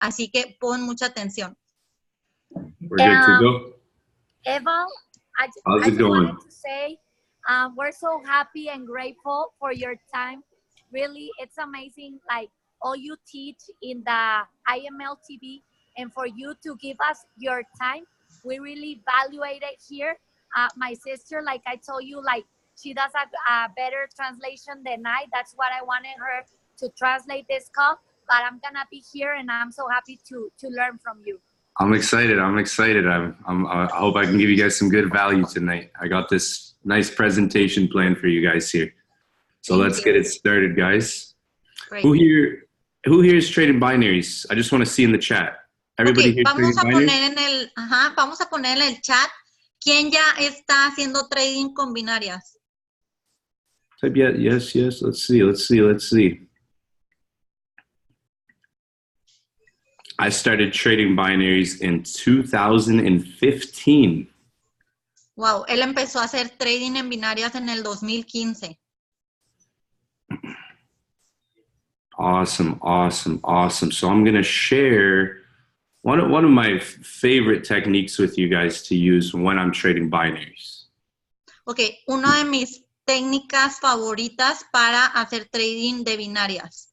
Así que pon mucha atención. We're good to go. Evan, I How's it just going? wanted to say we're so happy and grateful for your time. Really, it's amazing, like all you teach in the IML TV, and for you to give us your time. We really evaluate it here. My sister, like I told you, like she does a better translation than I. That's what I wanted her to translate this call. But I'm gonna be here, and I'm so happy to learn from you. I'm excited. I hope I can give you guys some good value tonight. I got this nice presentation planned for you guys here. So let's get it started, guys. Great. Who here is trading binaries? I just want to see in the chat. Everybody here trading binaries? Vamos a poner en el chat quién ya está haciendo trading con binarias. Type yes. Let's see. I started trading binaries in 2015. Wow, él empezó a hacer trading en binarias en el 2015. Awesome. So I'm going to share one of my favorite techniques with you guys to use when I'm trading binaries. Ok, una de mis técnicas favoritas para hacer trading de binarias.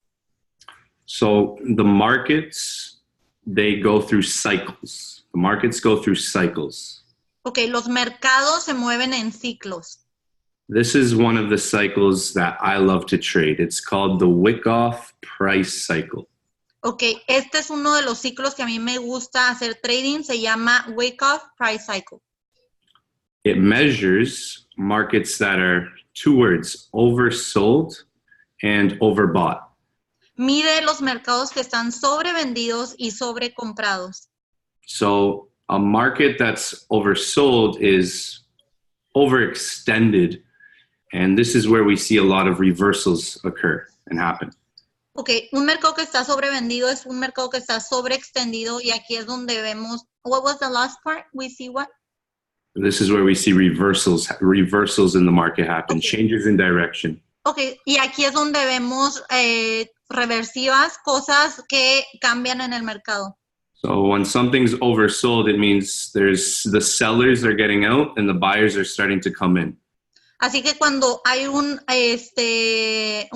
So the markets, they go through cycles. Ok, los mercados se mueven en ciclos. This is one of the cycles that I love to trade. It's called the Wyckoff price cycle. Ok, este es uno de los ciclos que a mí me gusta hacer trading. Se llama Wyckoff price cycle. It measures markets that are, two words, oversold and overbought. Mide los mercados que están sobrevendidos y sobrecomprados. So a market that's oversold is overextended, and this is where we see a lot of reversals occur and happen. Ok, un mercado que está sobrevendido es un mercado que está sobreextendido y aquí es donde vemos, what was the last part? We see what? This is where we see reversals in the market happen, Okay. Changes in direction. Ok, y aquí es donde vemos reversivas, cosas que cambian en el mercado. So when something's oversold, it means the sellers are getting out and the buyers are starting to come in. Así que cuando hay un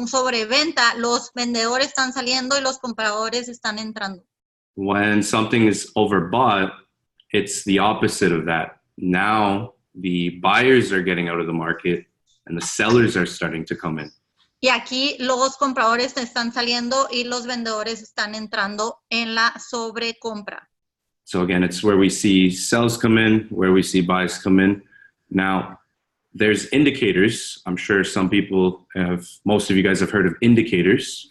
sobreventa, los vendedores están saliendo y los compradores están entrando. When something is overbought, it's the opposite of that. Now the buyers are getting out of the market and the sellers are starting to come in. Y aquí los compradores están saliendo y los vendedores están entrando en la sobrecompra. So again, it's where we see sells come in, where we see buys come in. Now, there's indicators. I'm sure most of you guys have heard of indicators.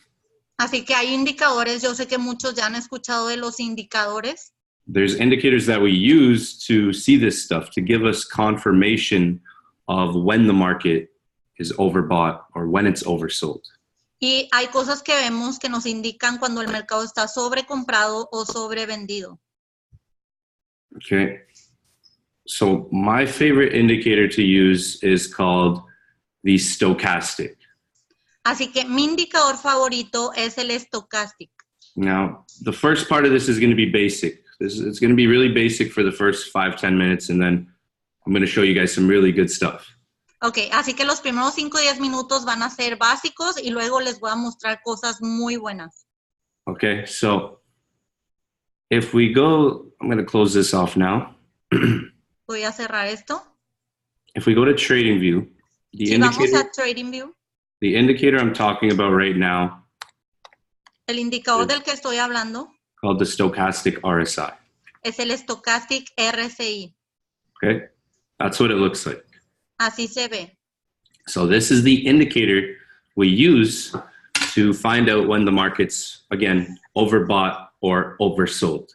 Así que hay indicadores. Yo sé que muchos ya han escuchado de los indicadores. There's indicators that we use to see this stuff, to give us confirmation of when the market is overbought or when it's oversold. Y hay cosas que vemos que nos indican cuando el mercado está sobrecomprado o sobrevendido. Okay. So my favorite indicator to use is called the stochastic. Así que mi indicador favorito es el stochastic. Now, the first part of this is going to be basic. It's going to be really basic for the first 5-10 minutes, and then I'm going to show you guys some really good stuff. Ok, así que los primeros 5 o 10 minutos van a ser básicos y luego les voy a mostrar cosas muy buenas. Okay, so if we go, I'm going to close this off now. Voy a cerrar esto. If we go to Trading View, Si vamos a Trading View, the indicator I'm talking about right now, el indicador del que estoy hablando, called the stochastic RSI. Es el stochastic RSI. Okay, that's what it looks like. Así se ve. So this is the indicator we use to find out when the market's, again, overbought or oversold.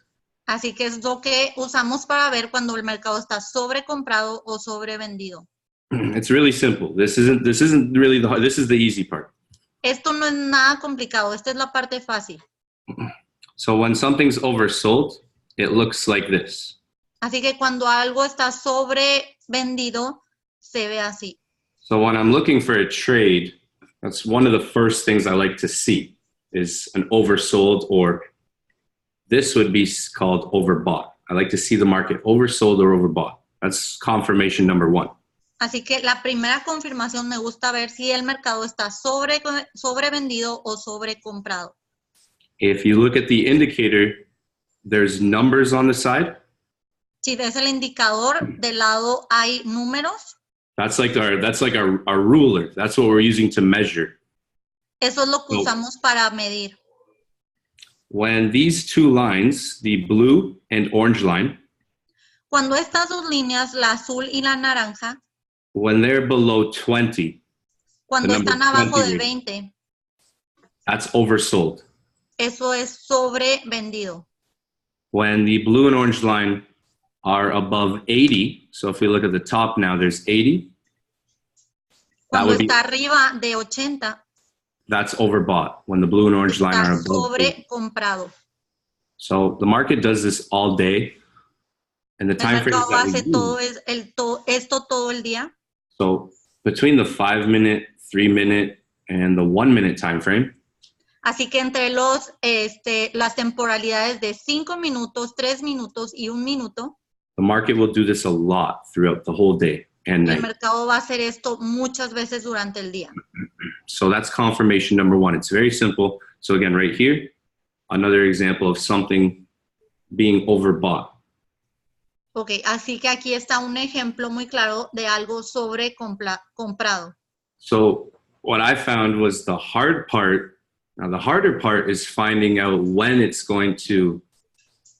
Así que es lo que usamos para ver cuando el mercado está sobrecomprado o sobrevendido. It's really simple. This is the easy part. Esto no es nada complicado. Esta es la parte fácil. So when something's oversold, it looks like this. Así que cuando algo está sobrevendido, se ve así. So when I'm looking for a trade, that's one of the first things I like to see is an oversold or this would be called overbought. I like to see the market oversold or overbought. That's confirmation number one. Así que la primera confirmación me gusta ver si el mercado está sobrevendido o sobrecomprado. If you look at the indicator, there's numbers on the side. Si ves el indicador, del lado hay números. That's like our ruler. That's what we're using to measure. Eso es lo que usamos para medir. When these two lines, the blue and orange line, Cuando estas dos líneas, la azul y la naranja, when they're below 20, cuando the number están abajo 20 de range, 20, that's oversold. eso es sobrevendido. When the blue and orange line are above 80, so if we look at the top now, there's 80. Cuando está arriba de 80, that's overbought. When the blue and orange line are está above 80. sobrecomprado. So the market does this all day. And the El time frames mercado that we hace use, esto todo el día. so between the 5-minute, 3-minute, and the 1-minute time frame, Así que entre las temporalidades de 5 minutos, 3 minutos y 1 minuto, the market will do this a lot throughout the whole day and el night. mercado va a hacer esto muchas veces durante el día. So that's confirmation number one. It's very simple. So again, right here, another example of something being overbought. Ok, así que aquí está un ejemplo muy claro de algo sobrecomprado. So what I found was the hard part. Now the harder part is finding out when it's going to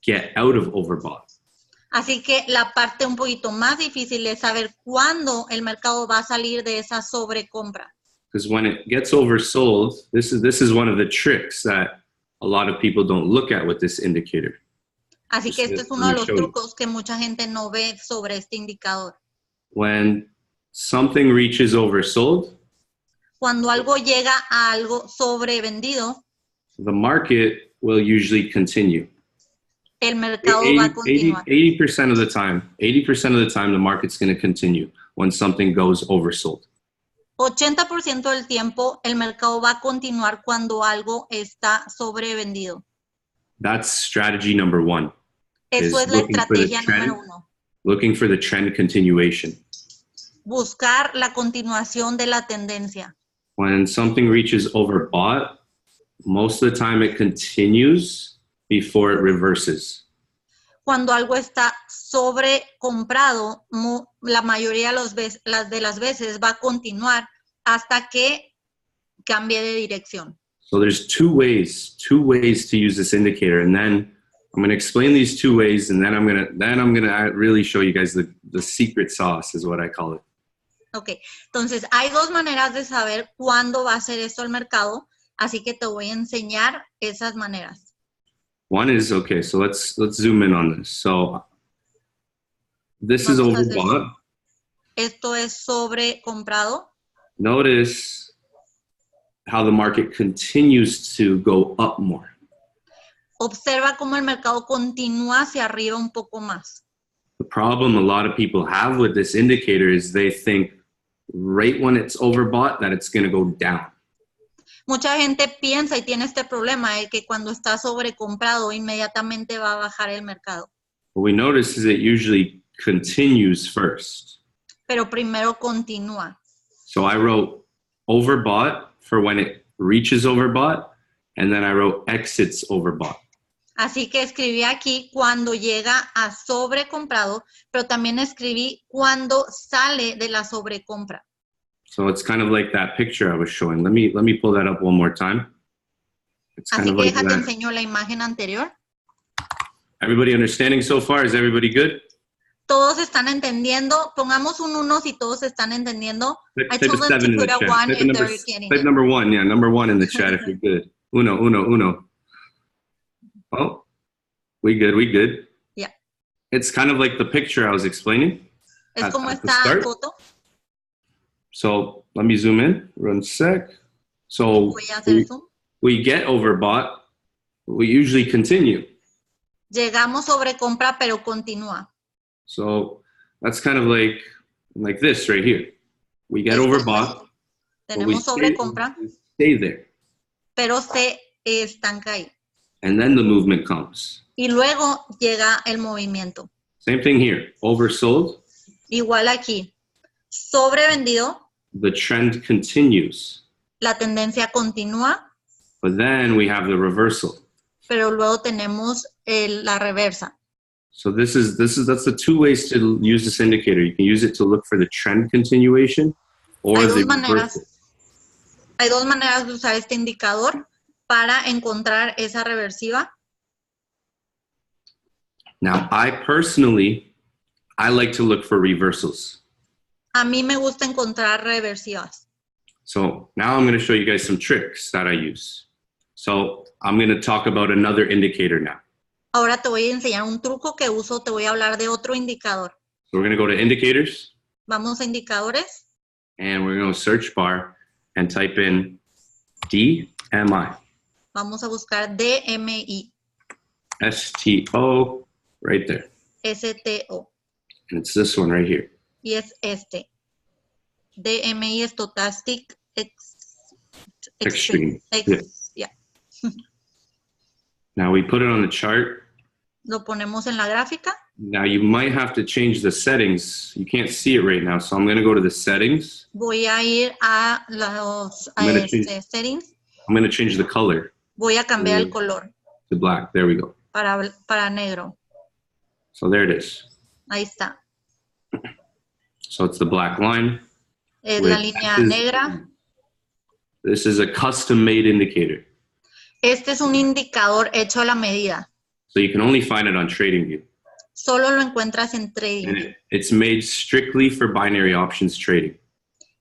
get out of overbought. Así que la parte un poquito más difícil es saber cuándo el mercado va a salir de esa sobrecompra. Because when it gets oversold, this is one of the tricks that a lot of people don't look at with this indicator. Así que este es uno de los trucos que mucha gente no ve sobre este indicador. When something reaches oversold, Cuando algo llega a algo sobrevendido, the market will usually continue. el mercado va a continuar. 80% of the time, the market's going to continue when something goes oversold. 80% del tiempo el mercado va a continuar cuando algo está sobrevendido. That's strategy number one. Eso es la estrategia número 1. Looking for the trend continuation. Buscar la continuación de la tendencia. When something reaches overbought, most of the time it continues before it reverses. Cuando algo está sobrecomprado, la mayoría de las veces va a continuar hasta que cambie de dirección. So there's two ways to use this indicator, and then I'm going to explain these two ways, and then I'm going to really show you guys the secret sauce, is what I call it. Ok, entonces hay dos maneras de saber cuándo va a hacer esto el mercado, así que te voy a enseñar esas maneras. One is, okay, so let's zoom in on this. So this is overbought. Esto es sobrecomprado. Notice how the market continues to go up more. Observa cómo el mercado continúa hacia arriba un poco más. The problem a lot of people have with this indicator is they think right when it's overbought that it's going to go down. Mucha gente piensa y tiene este problema de que cuando está sobrecomprado inmediatamente va a bajar el mercado. What we notice is it usually continues first. Pero primero continúa. So I wrote overbought for when it reaches overbought, and then I wrote exits overbought. Así que escribí aquí cuando llega a sobrecomprado, pero también escribí cuando sale de la sobrecompra. So it's kind of like that picture I was showing. Let me pull that up one more time. It's kind Así of que like déjate that. enseño la imagen anterior. Everybody understanding so far? Is everybody good? Todos están entendiendo. Pongamos un 1 si todos están entendiendo. I Type told a them 7 to in the put a chat. 1 Type if they're getting it. number 1. Yeah, number 1 in the chat if you're good. Uno. Oh, we good. Yeah. It's kind of like the picture I was explaining. Es como at the esta start. foto. So let me zoom in, one sec. So Voy a hacer zoom. we get overbought, we usually continue. Llegamos sobrecompra, pero continúa. So that's kind of like this right here. We get Esto es overbought, but we Tenemos sobrecompra, stay there. pero se estanca ahí. and then the movement comes. Y luego llega el movimiento. Same thing here. Oversold, Igual aquí. Sobrevendido, the trend continues. la tendencia continúa, But then we have the reversal. pero luego tenemos la reversa. So that's the two ways to use this indicator. You can use it to look for the trend continuation or Hay the dos maneras. reversal. Hay dos maneras de usar este indicador para encontrar esa reversiva. Now, I like to look for reversals. A mí me gusta encontrar reversivas. So now I'm going to show you guys some tricks that I use. So I'm going to talk about another indicator now. Ahora te voy a enseñar un truco que uso, te voy a hablar de otro indicador. So we're going to go to indicators, Vamos a indicadores and we're going to search bar and type in DMI. Vamos a buscar DMI, STO, right there. STO, And it's this one right here. y es este. DMI es Stochastic Extreme. Yeah. Now we put it on the chart. Lo ponemos en la gráfica. Now you might have to change the settings. You can't see it right now, so I'm going to go to the settings. Voy a ir a los settings. I'm going to change the color Voy a cambiar el color to black. There we go. para negro. So there it is. Ahí está. So it's the black line. Es la línea negra. This is a custom-made indicator. Este es un indicador hecho a la medida. So you can only find it on TradingView. Solo lo encuentras en And TradingView. it's made strictly for binary options trading.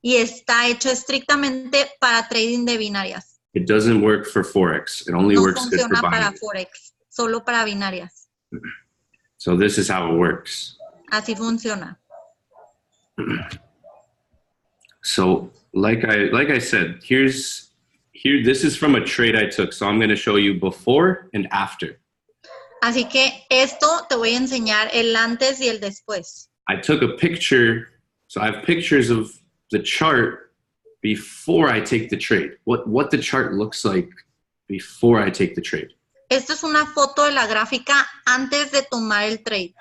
Y está hecho estrictamente para trading de binarias. It doesn't work for Forex. It only No works good for funciona para binary. Forex, solo para binarias. So this is how it works. Así funciona. So like I said, this is from a trade I took. So I'm going to show you before and after. Así que esto te voy a enseñar el antes y el después. I took a picture. So I have pictures of the chart before I take the trade. What the chart looks like before I take the trade. Esto es una foto de la gráfica antes de tomar el trade.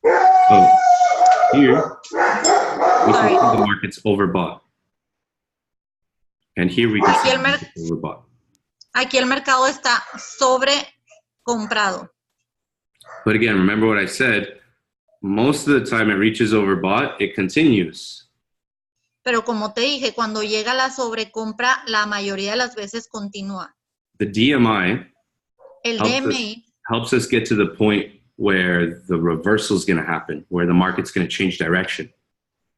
So here we can see the market's overbought. And here we can see it's overbought. Aquí el mercado está sobrecomprado. But again, remember what I said, most of the time it reaches overbought, it continues. Pero como te dije, cuando llega la sobrecompra, la mayoría de las veces continúa. The DMI El DMI helps us get to the point where the reversal is going to happen, where the market's going to change direction.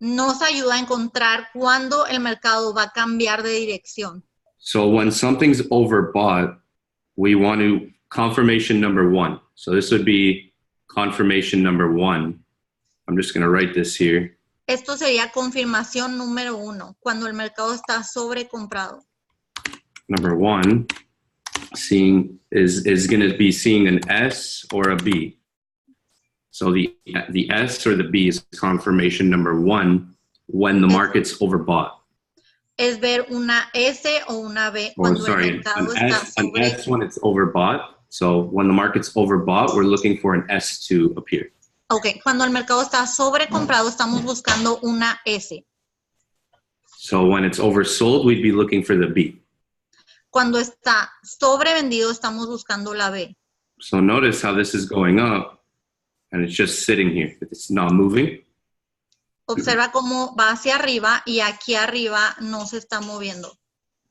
nos ayuda a encontrar cuándo el mercado va a cambiar de dirección. So when something's overbought, we want to confirmation number 1. So this would be confirmation number 1. I'm just going to write this here. Esto sería confirmación número 1, cuando el mercado está sobrecomprado. Number 1 is going to be seeing an S or a B. So the S or the B is confirmation number 1 when the market's overbought. Es ver una S o una B cuando el mercado está an S when it's overbought. So when the market's overbought, we're looking for an S to appear. Ok, cuando el mercado está sobrecomprado, estamos buscando una S. So when it's oversold, we'd be looking for the B. Cuando está sobrevendido, estamos buscando la B. So notice how this is going up, and it's just sitting here. It's not moving. Observa cómo va hacia arriba y aquí arriba no se está moviendo.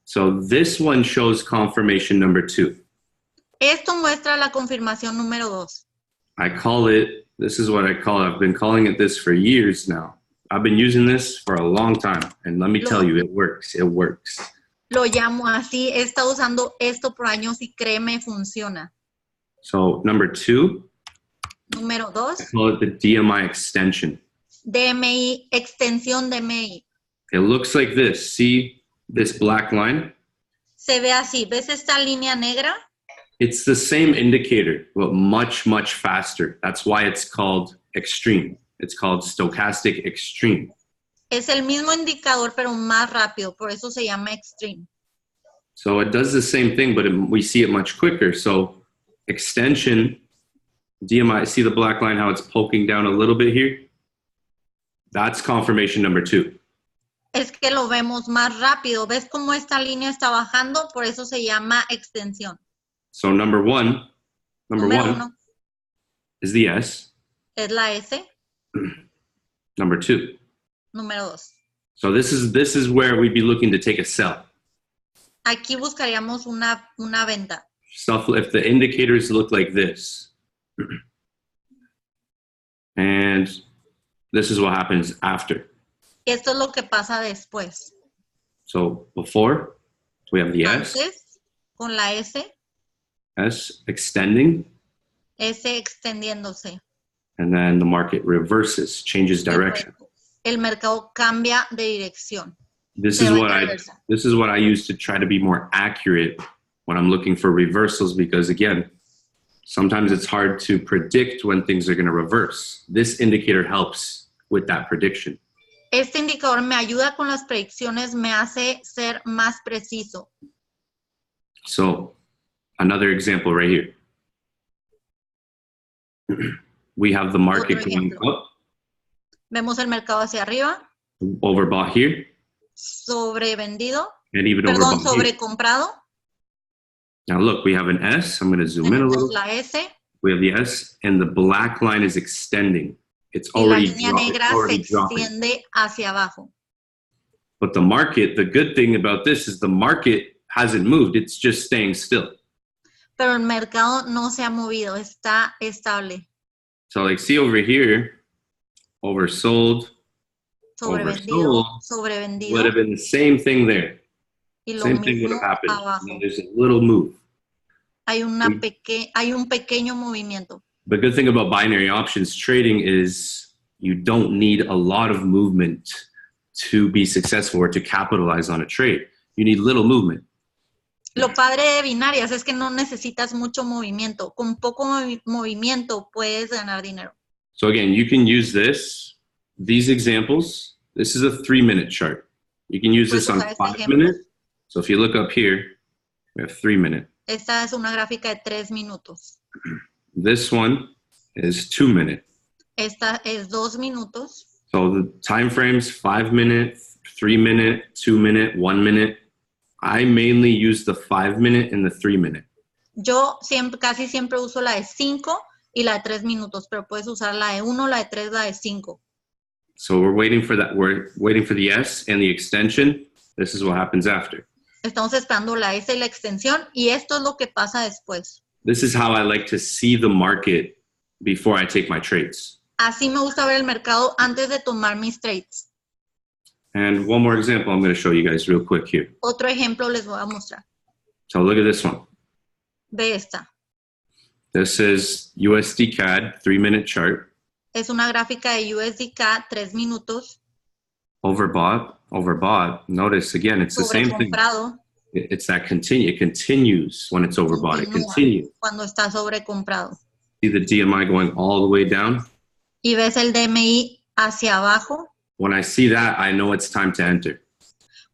So this one shows confirmation number 2. Esto muestra la confirmación número 2. This is what I call it. I've been calling it this for years now. I've been using this for a long time. And let me tell you, it works. It works. Lo llamo así. He estado usando esto por años y créeme, funciona. So number 2. Número 2. I call it the DMI extension. DMI, extensión DMI. It looks like this. See this black line? Se ve así. ¿Ves esta línea negra? It's the same indicator, but much, much faster. That's why it's called extreme. It's called stochastic extreme. Es el mismo indicador, pero más rápido. Por eso se llama extreme. So it does the same thing, but we see it much quicker. So extension, DMI, see the black line, how it's poking down a little bit here? That's confirmation number 2. Es que lo vemos más rápido. ¿Ves cómo esta línea está bajando? Por eso se llama extensión. So number one Número 1 is the S. es la S. Number 2. Número 2. So this is where we'd be looking to take a sell. Aquí buscaríamos una venta. If the indicators look like this, and this is what happens after. Esto es lo que pasa después. So before, we have the S. Antes, con la S extending, S extendiéndose. and then the market reverses, changes direction. El mercado cambia de dirección. This is what I use to try to be more accurate when I'm looking for reversals, because again, sometimes it's hard to predict when things are going to reverse. This indicator helps with that prediction. Este indicador me ayuda con las predicciones, me hace ser más preciso. So, another example right here. We have the market going up. Vemos el mercado hacia arriba. Overbought here. Sobrevendido. And even Perdón, overbought here. sobrecomprado. Now look, we have an S. I'm going to zoom in a little. La S. We have the S, and the black line is extending. It's Y la already, línea negra se extiende hacia abajo. But the market, the good thing about this is the market hasn't moved. It's just staying still. Pero el mercado no se ha movido, está estable. So like see over here, oversold, Sobrevendido, oversold, sobrevendido. would have been the same thing there. Y lo Same thing would mismo have happened. abajo. And there's a little move. Hay un pequeño movimiento. The good thing about binary options trading is you don't need a lot of movement to be successful or to capitalize on a trade. You need little movement. Lo padre de binarias es que no necesitas mucho movimiento. Con poco movimiento puedes ganar dinero. So again, you can use these examples. This is a 3-minute chart. You can use this on 5 minutes. So if you look up here, we have 3 minutes. Esta es una gráfica de 3 minutos. This one is 2 minutes. Esta es 2 minutos. So the time frames, 5 minutes, 3 minute, 2 minute, 1 minute. I mainly use the 5 minute and the 3 minute. Yo casi siempre uso la de 5 y la de 3 minutos, pero puedes usar la de 1, la de 3, la de 5. So we're waiting for that. We're waiting for the S and the extension. This is what happens after. Estamos esperando la S y la extensión y esto es lo que pasa después. This is how I like to see the market before I take my trades. Así me gusta ver el mercado antes de tomar mis trades. And one more example I'm going to show you guys real quick here. Otro ejemplo les voy a mostrar. So look at this one. Ve esta. This is USD CAD 3-minute chart. Es una gráfica de USD CAD 3 minutos. Overbought. Notice again, it's the same thing. It's that it continues when it's overbought. It continues. Cuando está sobrecomprado. See the DMI going all the way down? Y ves el DMI hacia abajo. When I see that, I know it's time to enter.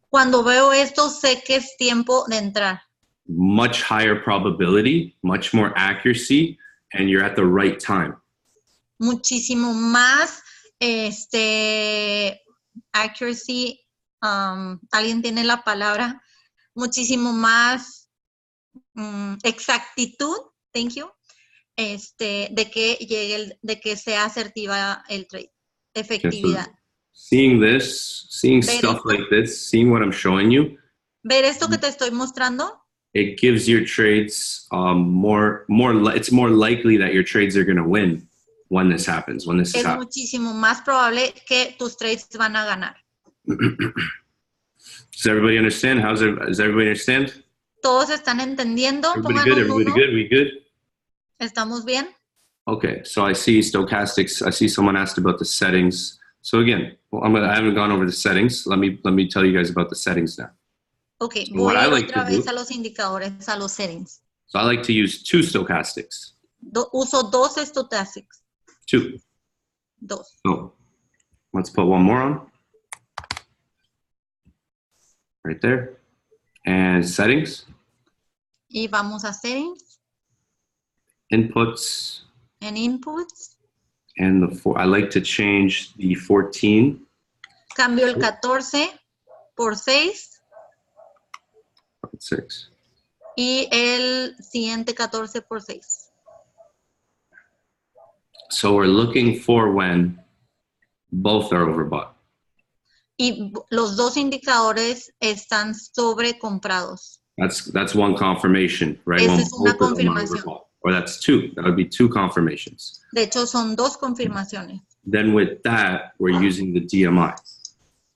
Cuando veo esto, sé que es tiempo de entrar. Much higher probability, much more accuracy, and you're at the right time. Muchísimo más accuracy, alguien tiene la palabra, muchísimo más exactitud, thank you, de que sea asertiva el trade, efectividad. Seeing stuff like this, seeing what I'm showing you. Ver esto que te estoy mostrando. It gives your trades it's more likely that your trades are going to win when this happens, when this is happening. Es muchísimo más probable que tus trades van a ganar. Does everybody understand? Does everybody understand? ¿Todos están entendiendo? Everybody good? Everybody good? We good? ¿Estamos bien? Okay, so I see stochastics. I see someone asked about the settings. So again, I haven't gone over the settings. Let me tell you guys about the settings now. Okay, So voy otra vez a los indicadores, a los settings. So I like to use 2 stochastics. Uso 2 stochastics. 2. 2. So let's put one more on. Right there. And settings. Y vamos a settings. inputs. En inputs. And I like to change the 14. Cambio el 14 por 6. 6. Y el siguiente 14 por 6. So we're looking for when both are overbought. Y los dos indicadores están sobrecomprados. That's one confirmation, right? Esa When es una both of them are confirmación. overbought. Or that's two. That would be two confirmations. De hecho, son dos confirmaciones. Then with that, we're using the DMI.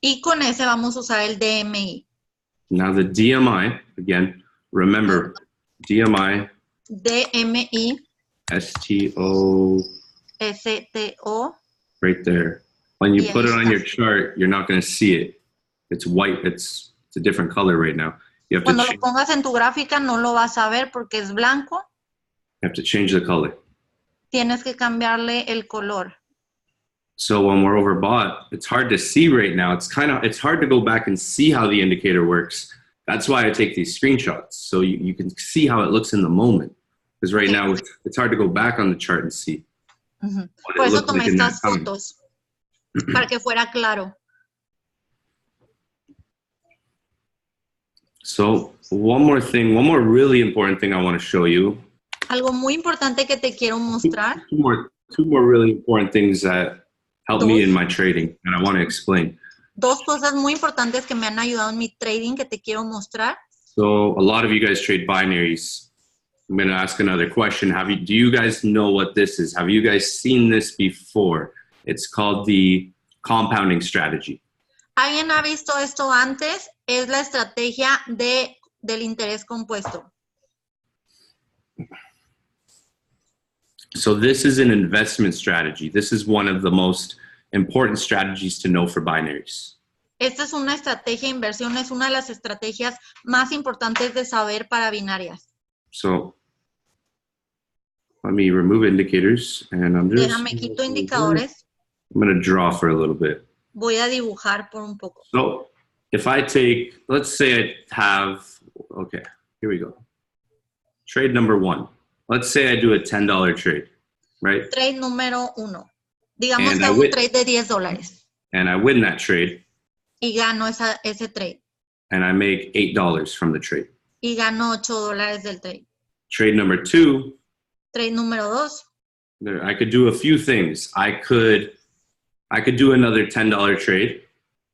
Y con ese vamos a usar el DMI. Now the DMI, again, remember, DMI, DMI, STO, STO. right there. When you Yeah, put it on está. your chart, you're not going to see it. It's white. It's a different color right now. You have Cuando to lo pongas en tu gráfica no lo vas a ver porque es blanco. change the color. Tienes que cambiarle el color. So when we're overbought, it's hard to see right now. It's hard to go back and see how the indicator works. That's why I take these screenshots. So you can see how it looks in the moment. Because right now it's hard to go back on the chart and see. Por eso tomé estas fotos, para que fuera claro. So one more really important thing I want to show you. Algo muy importante que te quiero mostrar. Two more really important things that help me in my trading, and I want to explain. Dos cosas muy importantes que me han ayudado en mi trading que te quiero mostrar. So a lot of you guys trade binaries. I'm going to ask another question. Do you guys know what this is? Have you guys seen this before? It's called the compounding strategy. ¿Alguien ha visto esto antes? Es la estrategia del interés compuesto. So this is an investment strategy. This is one of the most important strategies to know for binaries. Esta es una estrategia de inversión, es una de las estrategias más importantes de saber para binarias. So let me remove indicators, and Déjame quito indicadores. I'm going to draw for a little bit. Voy a dibujar por un poco. So if I take, let's say I have, okay, here we go. Trade number 1. Let's say I do a $10 trade, right? Trade número 1. Digamos And que hago un trade de $10. And I win that trade. Y gano ese trade. And I make $8 from the trade. Y gano $8 del trade. Trade number 2. Trade número 2. I could do a few things. I could do another $10 trade.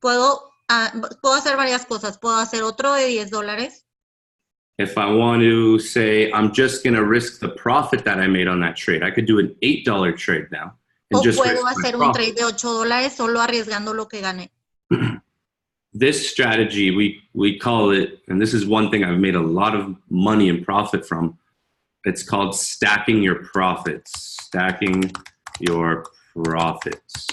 Puedo hacer varias cosas. Puedo hacer otro de $10. If I want to say, I'm just going to risk the profit that I made on that trade, I could do an $8 trade now. O puedo hacer un trade de $8 solo arriesgando lo que gané. This strategy, we call it, and this is one thing I've made a lot of money and profit from. It's called stacking your profits. Stacking your profits.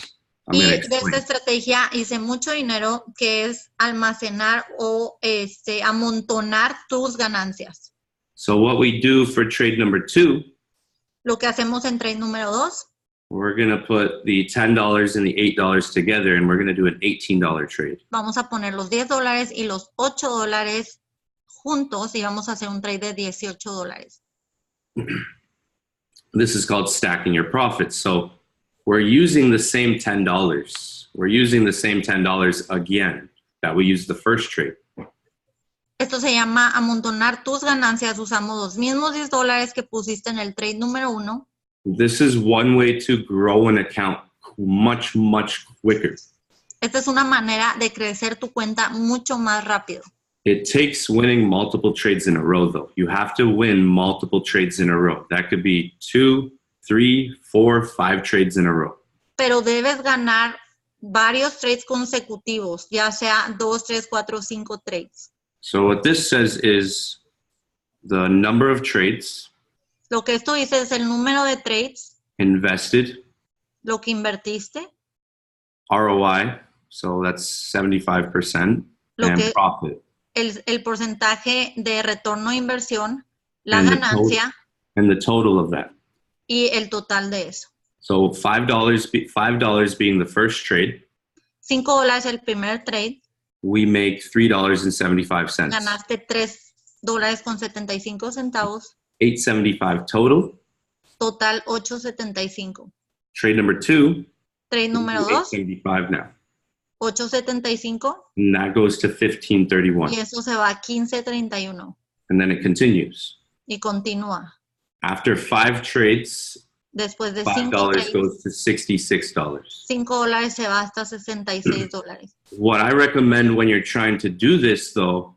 Y de esta estrategia hice mucho dinero, que es almacenar o amontonar tus ganancias. So what we do for trade number 2, lo que hacemos en trade número 2, we're going to put the $10 and the $8 together, and we're going to do an $18 trade. Vamos a poner los $10 y los $8 juntos y vamos a hacer un trade de $18. This is called stacking your profits. So we're using the same $10. We're using the same $10 again that we used the first trade. Esto se llama amontonar tus ganancias. Usamos los mismos $10 que pusiste en el trade número 1. This is one way to grow an account much, much quicker. Esta es una manera de crecer tu cuenta mucho más rápido. It takes winning multiple trades in a row, though. You have to win multiple trades in a row. That could be 2, 3, 4, 5 trades in a row. Pero debes ganar varios trades consecutivos, ya sea 2, 3, 4, 5 trades. So what this says is the number of trades. Lo que esto dice es el número de trades. Invested. Lo que invertiste. ROI, so that's 75%. And profit. El porcentaje de retorno a inversión, la ganancia. And the total of that. Y el total de eso. So $5 being the first trade. $5 el primer trade. We make $3.75. Ganaste $3.75. $8.75 total. Total 8.75. Trade number 2. Trade número 2. 8.75 now. 8.75. And that goes to 15.31. Y eso se va a 15.31. And then it continues. Y continúa. After 5 trades, Después de $5 trades, goes to $66. $5 se va hasta $66. What I recommend when you're trying to do this, though,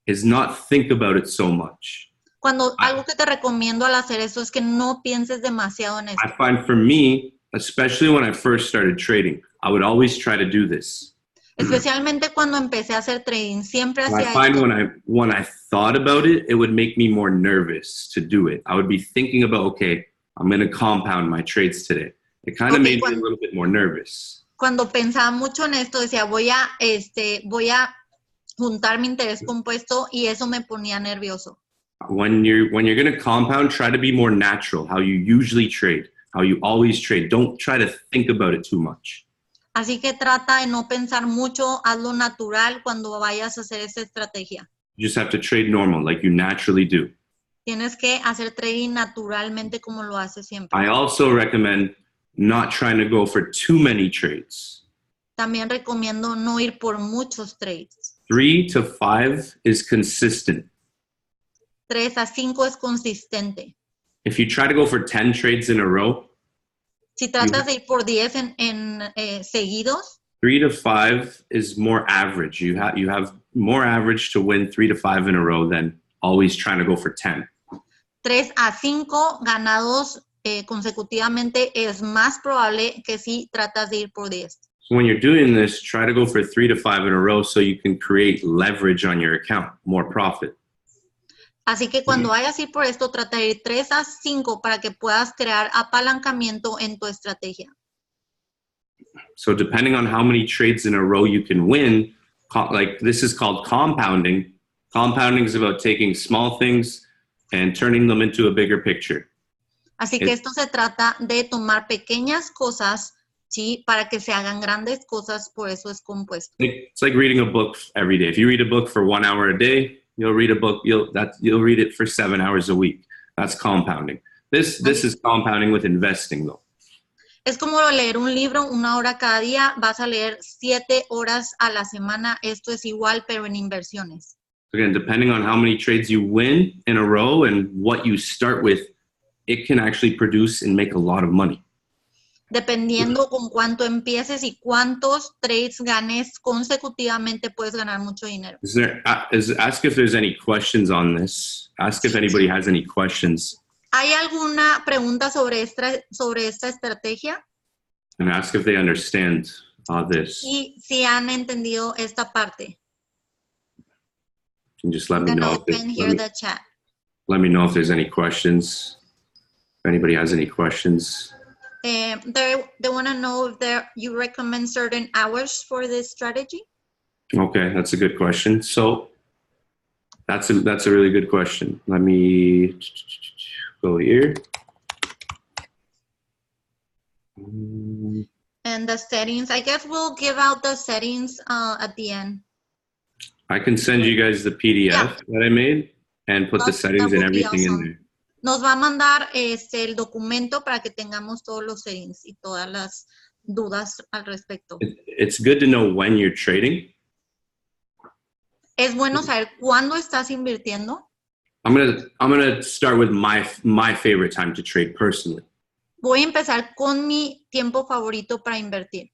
is not think about it so much. Algo que te recomiendo al hacer eso es que no pienses demasiado en I esto. find for me, especially when I first started trading, I would always try to do this. Especialmente cuando empecé a hacer trading, siempre And I hacía find esto. when I thought about it, it would make me more nervous to do it. I would be thinking about, okay, I'm going to compound my trades today. It kind of made me a little bit more nervous. Cuando pensaba mucho en esto, decía, voy a juntar mi interés compuesto y eso me ponía nervioso. When you're going to compound, try to be more natural, how you usually trade, how you always trade. Don't try to think about it too much. Así que trata de no pensar mucho, hazlo natural cuando vayas a hacer esta estrategia. You just have to trade normal, like you naturally do. Tienes que hacer trading naturalmente como lo haces siempre. I also recommend not trying to go for too many trades. También recomiendo no ir por muchos trades. 3 to 5 is consistent. 3 a 5 es consistente. If you try to go for 10 trades in a row, Si tratas de ir por 10 seguidos, 3 to 5 is more average. You have more average to win 3 to 5 in a row than always trying to go for 10. 3 a 5 ganados consecutivamente es más probable que si tratas de ir por 10. So when you're doing this, try to go for 3 to 5 in a row so you can create leverage on your account, more profit. Así que cuando vayas a ir por esto, trata de ir 3 a 5 para que puedas crear apalancamiento en tu estrategia. So depending on how many trades in a row you can win, like this is called compounding. Compounding is about taking small things and turning them into a bigger picture. Así que esto se trata de tomar pequeñas cosas, ¿sí? Para que se hagan grandes cosas, por eso es compuesto. It's like reading a book every day. If you read a book for 1 hour a day, you'll read a book, you'll read it for 7 hours a week. That's compounding. This is compounding with investing, though. Es como leer un libro 1 hora cada día, vas a leer 7 horas a la semana. Esto es igual, pero en inversiones. Again, depending on how many trades you win in a row and what you start with, it can actually produce and make a lot of money. Dependiendo con cuánto empieces y cuántos trades ganes consecutivamente, puedes ganar mucho dinero. Ask if there's any questions on this. Ask if anybody has any questions. ¿Hay alguna pregunta sobre esta estrategia? And ask if they understand this. Y si han entendido esta parte. And just let me know. Let me know if there's any questions. If anybody has any questions. They want to know if you recommend certain hours for this strategy. Okay, that's a good question. So that's a really good question. Let me go here. And the settings, I guess we'll give out the settings at the end. I can send you guys the PDF that I made and put the settings and everything in there. Nos va a mandar el documento para que tengamos todos los settings y todas las dudas al respecto. It's good to know when you're trading. Es bueno saber cuándo estás invirtiendo. I'm gonna start with my favorite time to trade personally. Voy a empezar con mi tiempo favorito para invertir.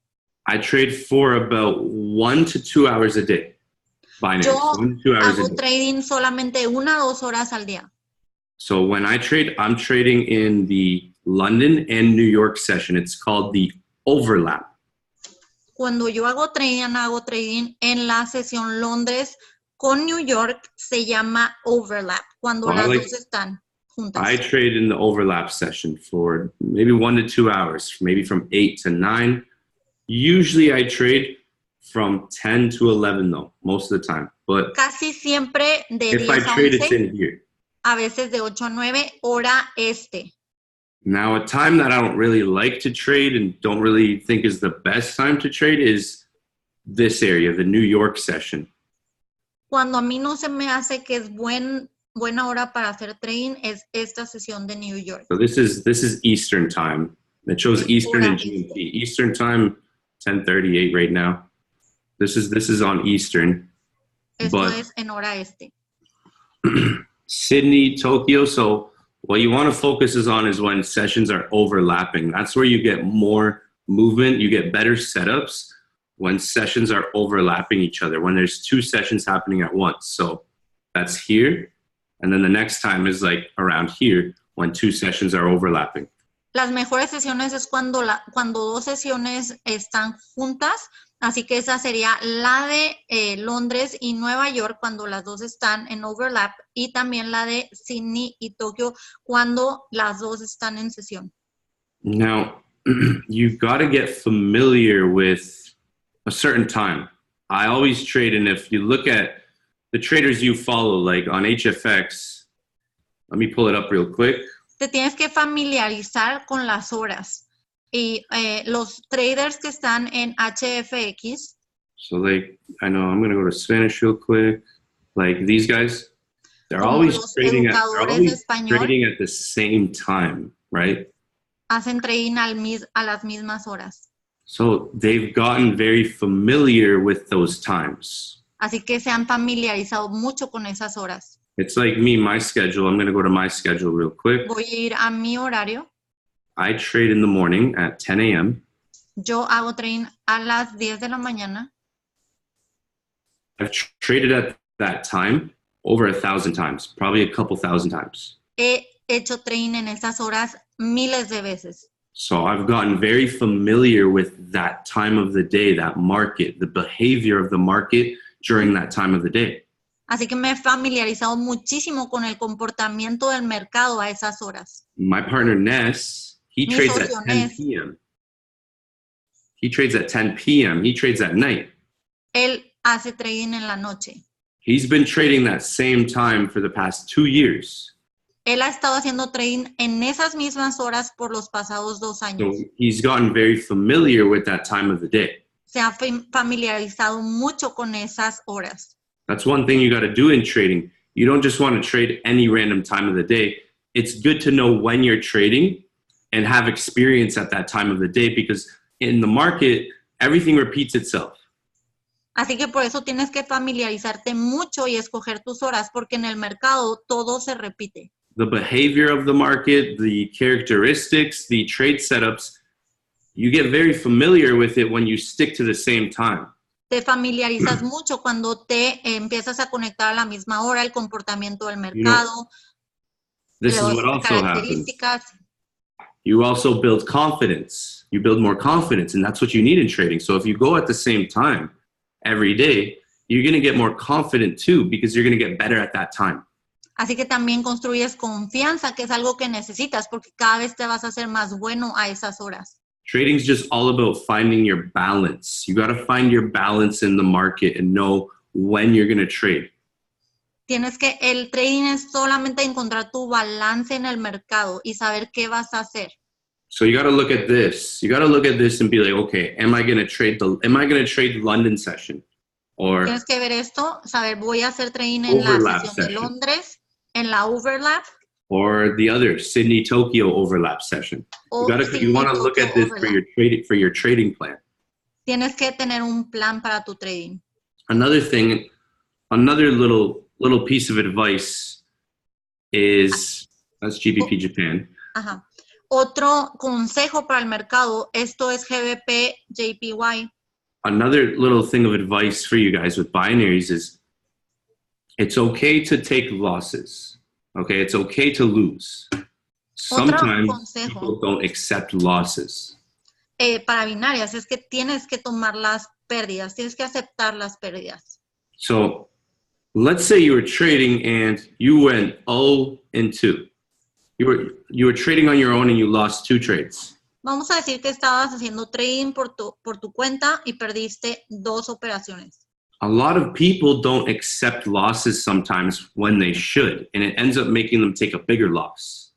I trade for about 1 to 2 hours a day. Binary. Yo 1 to 2 hours a hago day. trading solamente 1 a 2 horas al día. So when I trade, I'm trading in the London and New York session. It's called the overlap. Cuando yo hago trading en la sesión Londres con New York, se llama overlap, cuando las dos están juntas. I trade in the overlap session for maybe 1 to 2 hours, maybe from 8 to 9. Usually I trade from 10 to 11 though, most of the time. But casi siempre de if 10 I a trade, 11, it's in here. A veces de 8 a 9, hora este. Now, a time that I don't really like to trade and don't really think is the best time to trade is this area, the New York session. Cuando a mí no se me hace que es buen buena hora para hacer trading es esta sesión de New York. So this is Eastern time. It shows Eastern and GMT. Eastern time, 10:38 right now. This is on Eastern. Esto es en hora este. Sydney, Tokyo. So what you want to focus on is when sessions are overlapping. That's where you get more movement. You get better setups when sessions are overlapping each other, when there's two sessions happening at once. So that's here. And then the next time is like around here when two sessions are overlapping. Las mejores sesiones es cuando dos sesiones están juntas, así que esa sería la de Londres y Nueva York cuando las dos están en overlap y también la de Sydney y Tokio cuando las dos están en sesión. Now, you got to get familiar with a certain time. I always trade, and if you look at the traders you follow, like on HFX, let me pull it up real quick. Te tienes que familiarizar con las horas. Y los traders que están en HFX. So like, I know I'm going to go to Spanish real quick. Like these guys, they're always trading at the same time, right? Hacen trading a las mismas horas. So they've gotten very familiar with those times. Así que se han familiarizado mucho con esas horas. It's like me, my schedule. I'm going to go to my schedule real quick. Voy a ir a mi horario. I trade in the morning at 10 a.m. Yo hago trading a las 10 de la mañana. I've traded at that time over 1,000 times, probably a couple thousand times. He hecho trading en esas horas miles de veces. So I've gotten very familiar with that time of the day, that market, the behavior of the market during that time of the day. Así que me he familiarizado muchísimo con el comportamiento del mercado a esas horas. My partner Ness, he trades at 10 p.m. He trades at 10 p.m. He trades at night. Él hace trading en la noche. He's been trading that same time for the past 2 years. Él ha estado haciendo trading en esas mismas horas por los pasados 2 años. So he's gotten very familiar with that time of the day. Se ha familiarizado mucho con esas horas. That's one thing you got to do in trading. You don't just want to trade any random time of the day. It's good to know when you're trading and have experience at that time of the day because in the market, everything repeats itself. Así que por eso tienes que familiarizarte mucho y escoger tus horas porque en el mercado todo se repite. The behavior of the market, the characteristics, the trade setups, you get very familiar with it when you stick to the same time. Te familiarizas mucho cuando te empiezas a conectar a la misma hora, el comportamiento del mercado, this is what also características. Happens. You also build confidence. You build more confidence, and that's what you need in trading. So if you go at the same time every day, you're going to get more confident too because you're going to get better at that time. Así que también construyes confianza, que es algo que necesitas porque cada vez te vas a hacer más bueno a esas horas. Trading is just all about finding your balance. You got to find your balance in the market and know when you're going to trade. El trading es solamente encontrar tu balance en el mercado y saber qué vas a hacer. So you got to look at this. You got to look at this and be like, okay, am I going to trade the London session? Or tienes que ver esto, saber voy a hacer trading en la sesión de Londres, en la overlap. Or the other Sydney Tokyo overlap session. You want to look at this for your trading plan. Tienes que tener un plan para tu trading. Another thing, another little piece of advice is that's GBP Japan. Ajá. Otro consejo para el mercado, esto es GBP JPY. Another little thing of advice for you guys with binaries is it's okay to take losses. Okay, it's okay to lose. Sometimes people don't accept losses. Para binarias es que tienes que tomar las pérdidas, tienes que aceptar las pérdidas. So, let's say you were trading and you went 0-2. You were trading on your own and you lost 2 trades. Vamos a decir que estabas haciendo trading por tu cuenta y perdiste 2 operaciones. A lot of people don't accept losses sometimes when they should, and it ends up making them take a bigger loss.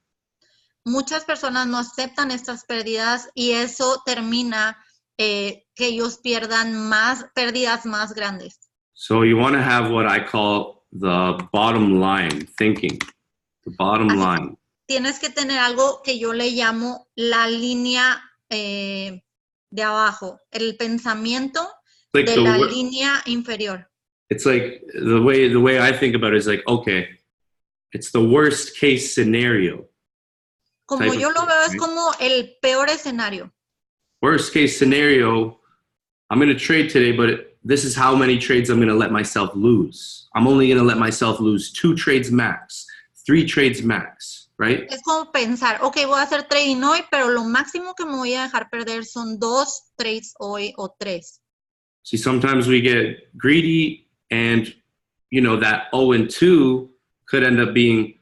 Muchas personas no aceptan estas pérdidas y eso termina que ellos pierdan pérdidas más grandes. So you want to have what I call the bottom line thinking. The bottom line. Tienes que tener algo que yo le llamo la línea de abajo, el pensamiento Like de la línea inferior. It's like the way I think about it is like, okay, it's the worst case scenario. Como yo lo veo, es como el peor escenario. Worst case scenario, I'm going to trade today, but this is how many trades I'm going to let myself lose. I'm only going to let myself lose 2 trades max, 3 trades max, right? Es como pensar, ok, voy a hacer trading hoy, pero lo máximo que me voy a dejar perder son 2 trades hoy o 3. See, sometimes we get greedy and, you know, that 0-2 could end up being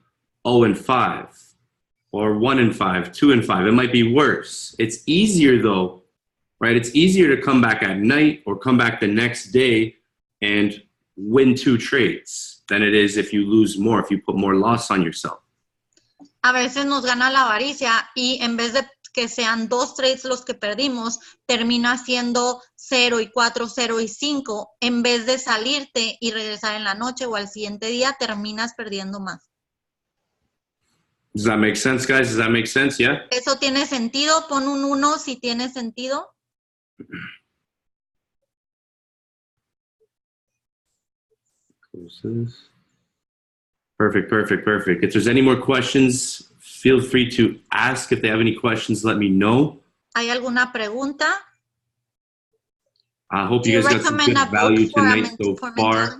0-5 or 1-5, 2-5. It might be worse. It's easier though, right? It's easier to come back at night or come back the next day and win 2 trades than it is if you lose more, if you put more loss on yourself. A veces nos gana la avaricia y en vez de que sean 2 trades los que perdimos, termina siendo 0 y 4, 0 y 5. En vez de salirte y regresar en la noche o al siguiente día, terminas perdiendo más. Does that make sense, guys? Does that make sense? Yeah? ¿Eso tiene sentido? Pon un 1 si tiene sentido. Perfect, perfect, perfect. If there's any more questions, feel free to ask. If they have any questions, let me know. ¿Hay alguna pregunta? I hope you guys got some good value tonight so far.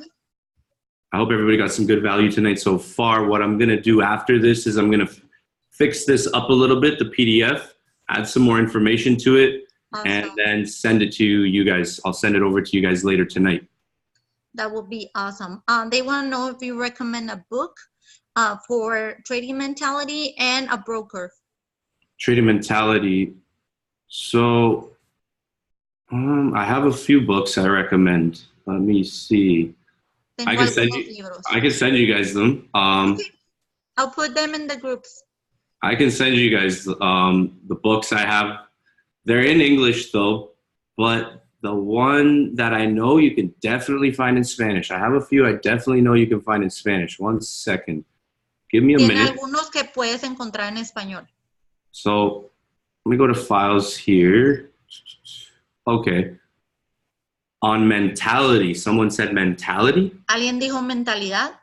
I hope everybody got some good value tonight so far. What I'm going to do after this is I'm going to fix this up a little bit, the PDF, add some more information to it, and then send it to you guys. I'll send it over to you guys later tonight. That would be awesome. They want to know if you recommend a book for trading mentality and a broker. Trading mentality. So I have a few books I recommend. Let me see. I can send you guys them. Okay. I'll put them in the groups. I can send you guys the books I have. They're in English though, but the one that I know you can definitely find in Spanish. I have a few I definitely know you can find in Spanish. One second. Give me a minute. Tiene algunos que puedes encontrar en español. So let me go to files here. Okay. On mentality. Someone said mentality? ¿Alguien dijo mentalidad?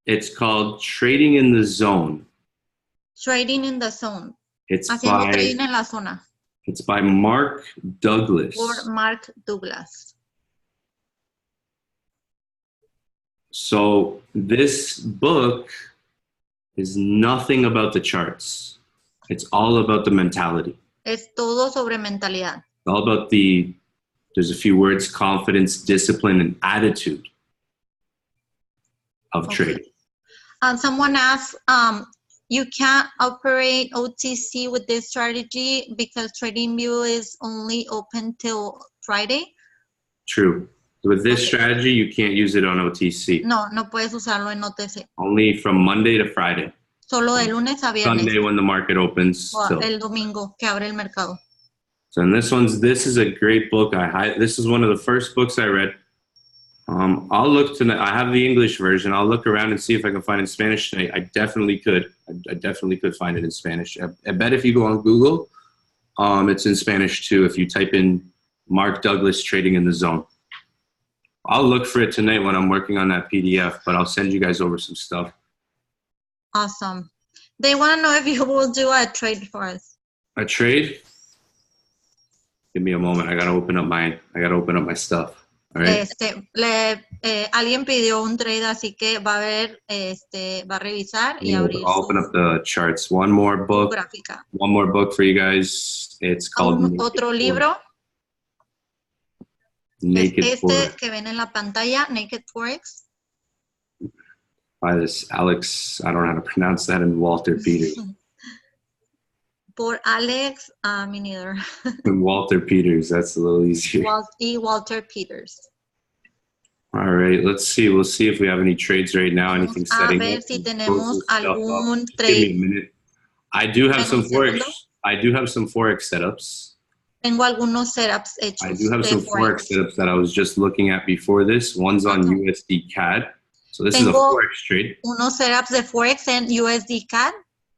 It's called Trading in the Zone. Trading in the Zone. It's Haciendo trading en la zona. It's by Mark Douglas. Or Mark Douglas. So this book is nothing about the charts. It's all about the mentality. Es todo sobre mentalidad. All about there's a few words, confidence, discipline, and attitude of trading. Someone asked, you can't operate OTC with this strategy because TradingView is only open till Friday? True. With this strategy, you can't use it on OTC. No, no puedes usarlo en OTC. Only from Monday to Friday. Solo de lunes a viernes. Sunday when the market opens. El domingo que abre el mercado. So and this is a great book. This is one of the first books I read. I'll look tonight. I have the English version. I'll look around and see if I can find it in Spanish tonight. I definitely could. I definitely could find it in Spanish. I bet if you go on Google, it's in Spanish too. If you type in Mark Douglas Trading in the Zone. I'll look for it tonight when I'm working on that PDF, but I'll send you guys over some stuff. Awesome. They want to know if you will do a trade for us. A trade? Give me a moment. I gotta open up my stuff. All right. Alguien pidió un trade, así que va a ver, va a revisar y abrir. I'll open up the charts. One more book for you guys. It's called otro libro. Naked Forex. Que ven en la pantalla, Naked Forex. By this Alex, I don't know how to pronounce that, and Walter Peters. Por Alex, me neither. And Walter Peters, that's a little easier. Walter Peters. All right, let's see. We'll see if we have any trades right now. Anything setting up. A ver si tenemos algún trade. Give me a minute. I do have some Forex. I do have some Forex setups. Tengo algunos setups hechos. I do have some Forex setups that I was just looking at before this. One's on USD CAD. So this is a Forex trade. Unos setups de Forex and USD CAD.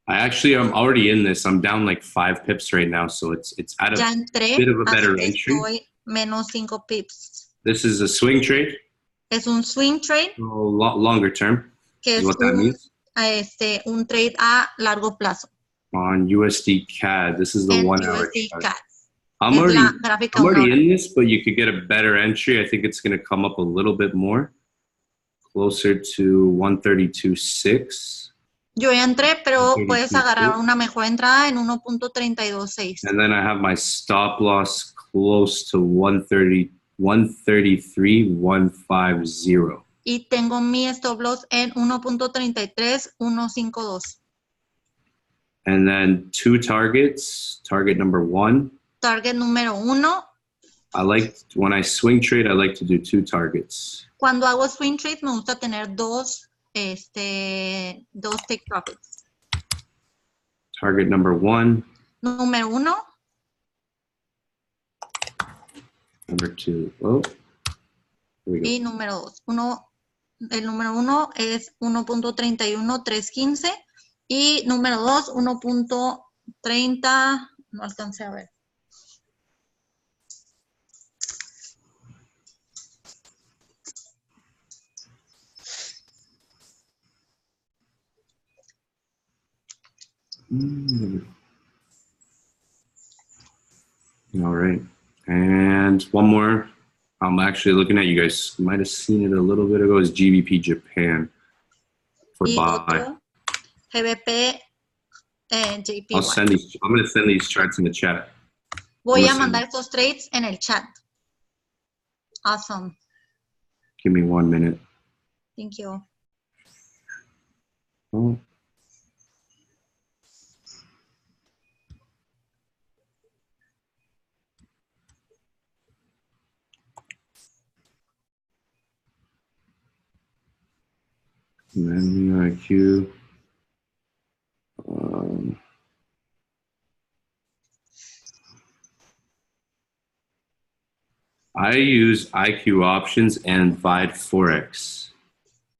I'm already in this. I'm down like 5 pips right now, so it's at a bit of a better entry. Estoy menos 5 pips. This is a swing trade. Es un swing trade. So longer term. Que es what that means. Un trade a largo plazo. On USD CAD, this is the 1 hour USD CAD. I'm already in this, but you could get a better entry. I think it's going to come up a little bit more, closer to 132.6. Yo ya entré, pero puedes agarrar una mejor entrada en 1.326. And then I have my stop loss close to 133.150. Y tengo mi stop loss en 1.33152. And then 2 targets. Target number 1. Target número 1. When I swing trade, I like to do 2 targets. Cuando hago swing trade, me gusta tener dos take profits. Target number 1. Número 1. Number 2. Oh, here we go. Y número 2. El número 1 es 1.31315 y número 2 1.30. No alcancé a ver. All right. And one more. I'm actually looking at, you guys might have seen it a little bit ago, is GBP Japan for buy. GBP JPY. I'm going to send these charts in the chat. Voy a mandar estos trades en el chat. Awesome. Give me 1 minute. Thank you. Oh. Menu IQ. I use IQ Options and Vide Forex.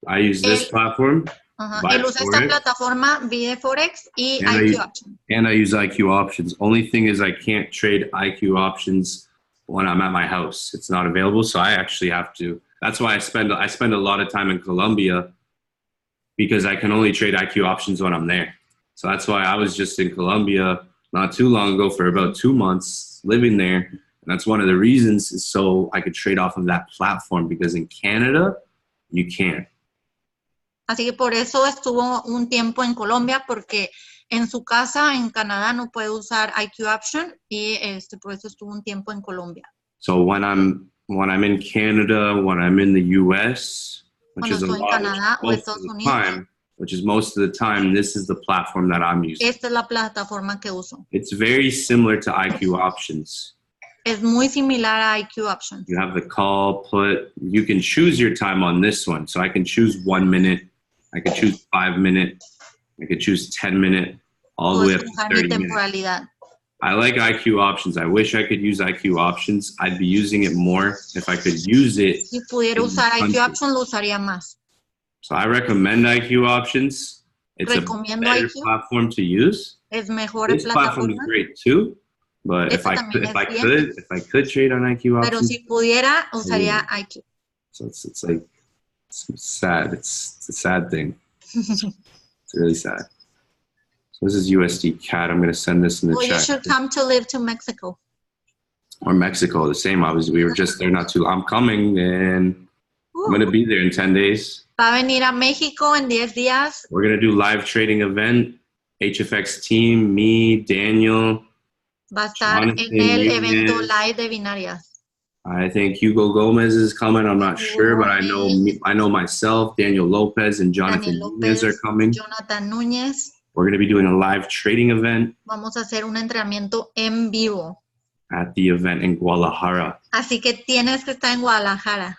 I use this platform. Él usa esta plataforma, Vide Forex y IQ Options. And I use IQ Options. Only thing is I can't trade IQ Options when I'm at my house. It's not available, so I actually have to. That's why I spend a lot of time in Colombia, because I can only trade IQ Options when I'm there. So that's why I was just in Colombia not too long ago for about 2 months living there. And that's one of the reasons, is so I could trade off of that platform, because in Canada, you can't. Así que por eso estuvo un tiempo en Colombia, porque en su casa en Canadá no puede usar IQ Option y por eso estuvo un tiempo en Colombia. So when I'm in Canada, when I'm in the US, which is most of the time, this is the platform that I'm using. Esta es la plataforma que uso. It's very similar to IQ Options. Es muy similar a IQ Options. You have the call, put. You can choose your time on this one. So I can choose 1 minute. I could choose 5 minute. I could choose 10 minute. All the way up to 30 minutes. I like IQ Options. I wish I could use IQ Options. I'd be using it more if I could use it. Si pudiera usar IQ Options, lo usaría más. So I recommend IQ Options. It's a better platform to use. Es mejor this platform is great too, but if I could trade on IQ Options. Pero si pudiera, usaría IQ. So it's sad. It's a sad thing. It's really sad. So this is USD CAD. I'm going to send this in the chat. You should come to live to Mexico. Or Mexico, the same. We were just there not too long. I'm coming, and I'm going to be there in 10 days. Va a venir a México en 10 días. We're going to do live trading event. HFX team, me, Daniel. Va a estar en el evento live de binarias. I think Hugo Gomez is coming. I'm not sure, but I know myself, Daniel Lopez, and Jonathan Nunez are coming. Jonathan Núñez. We're going to be doing a live trading event. Vamos a hacer un entrenamiento en vivo. At the event in Guadalajara. Así que tienes que estar en Guadalajara.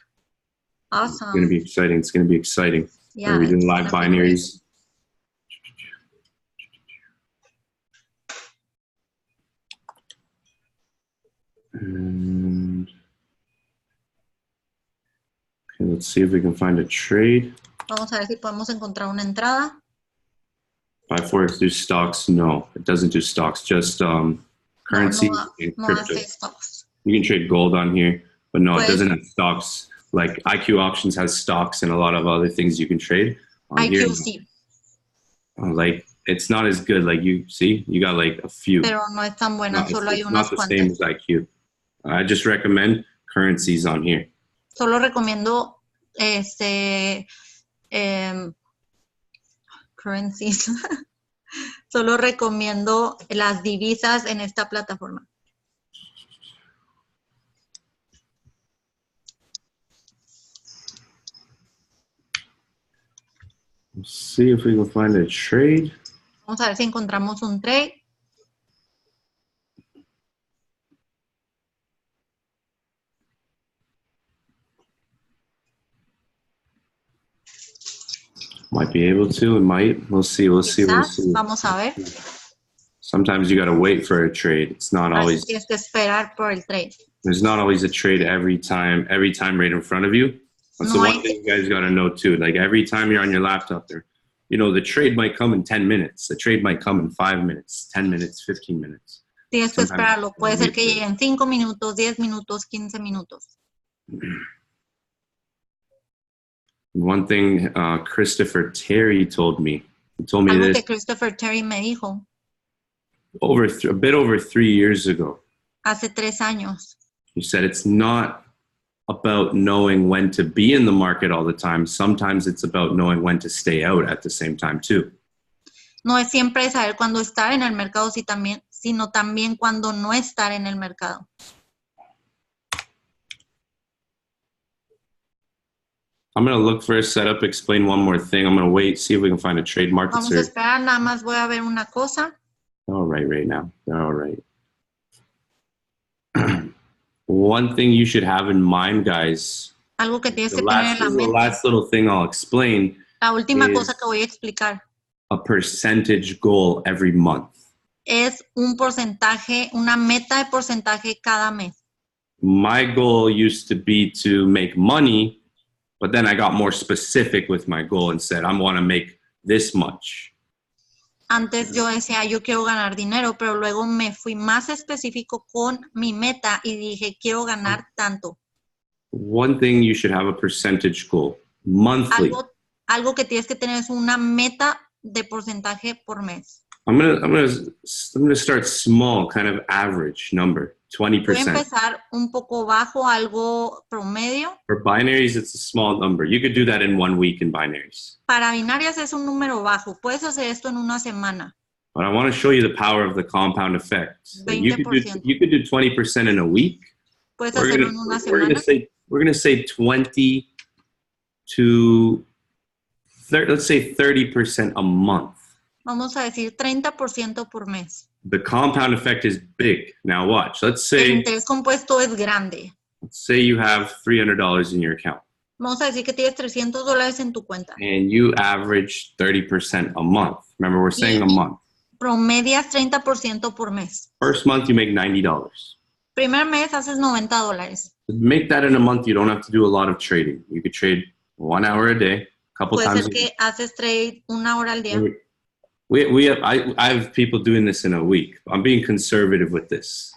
Awesome. It's going to be exciting. It's going to be exciting. Yeah, we're going to be doing live binaries. And okay, let's see if we can find a trade. Vamos a ver si podemos encontrar una entrada. Buy Forex do stocks? No, it doesn't do stocks, just currency and No crypto. hace stocks. You can trade gold on here, but no, it Pues, doesn't have stocks. Like IQ Options has stocks and a lot of other things you can trade on here. IQ sí, Like, it's not as good. Like, you see, you got like a few. pero no es tan buena, No, solo hay it's unas not the same cuantas. as IQ. I just recommend currencies on here. Solo recomiendo currencies. Solo recomiendo las divisas en esta plataforma. Let's see if we can find a trade. Vamos a ver si encontramos un trade. Might be able to, it might. We'll see, we'll see, we'll Quizás, see. vamos a ver. Sometimes you got to wait for a trade. It's not always, Tienes que esperar por el trade. there's not always a trade every time right in front of you. That's the No one hay- thing you guys got to know too. Like every time you're on your laptop there, you know, the trade might come in 10 minutes. The trade might come in 5 minutes, 10 minutes, 15 minutes. Tienes que Sometimes esperarlo. Puede ser que wait for llegue en 5 minutos, 10 minutos, 15 minutos. One thing Christopher Terry told me, he told me Algo this que Christopher Terry me dijo a bit over 3 years ago. hace 3 años. He said it's not about knowing when to be in the market all the time. Sometimes it's about knowing when to stay out at the same time too. No es siempre saber cuándo estar en el mercado, sino también cuándo no estar en el mercado. I'm going to look for a setup, explain one more thing. I'm going to wait, see if we can find a trade market. Vamos a esperar, nada más voy a ver una cosa. They're all right now. They're all right. One thing you should have in mind, guys, Algo que tienes the que tener en la mente. last little thing I'll explain, La última is cosa que voy a explicar a percentage goal every month. es un porcentaje, una meta de porcentaje cada mes. My goal used to be to make money, but then I got more specific with my goal and said, I want to make this much. Antes yo decía, yo quiero ganar dinero, pero luego me fui más específico con mi meta y dije, quiero ganar tanto. One thing you should have a percentage goal monthly. Algo que tienes que tener es una meta de porcentaje por mes. I'm gonna start small, kind of average number, Voy a 20%. empezar un poco bajo, algo promedio. For binaries, it's a small number. You could do that in 1 week in binaries. Para binarias es un número bajo. Puedes hacer esto en una semana. But I want to show you the power of the compound effect. Like you could do 20% in a week. Puedes We're hacerlo en una semana. gonna say 20 to 30, let's say 30% a month. Vamos a decir 30% por mes. The compound effect is big. Now watch. El interés compuesto es grande. Let's say you have $300 in your account. Vamos a decir que tienes $300 en tu cuenta. And you average 30% a month. Remember, we're saying a month. Promedias 30% por mes. First month, you make $90. Primer mes haces $90. To make that in a month, you don't have to do a lot of trading. You could trade 1 hour a day, a couple Puede times. ser que haces trade 1 hora al día. I have people doing this in a week. I'm being conservative with this.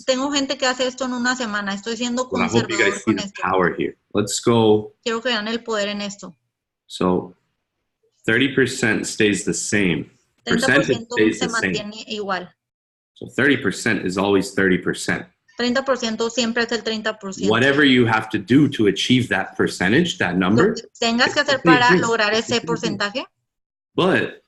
Tengo gente que hace esto en una semana. Estoy siendo But I hope you conservador guys see con the esto. power here. Let's go. Quiero que vean el poder en esto. So 30% stays the same. 30% stays se the same. mantiene igual. So 30% is always 30%. 30% siempre es el 30%. Whatever you have to do to achieve that percentage, that number. Lo que tengas que hacer para lograr ese porcentaje. But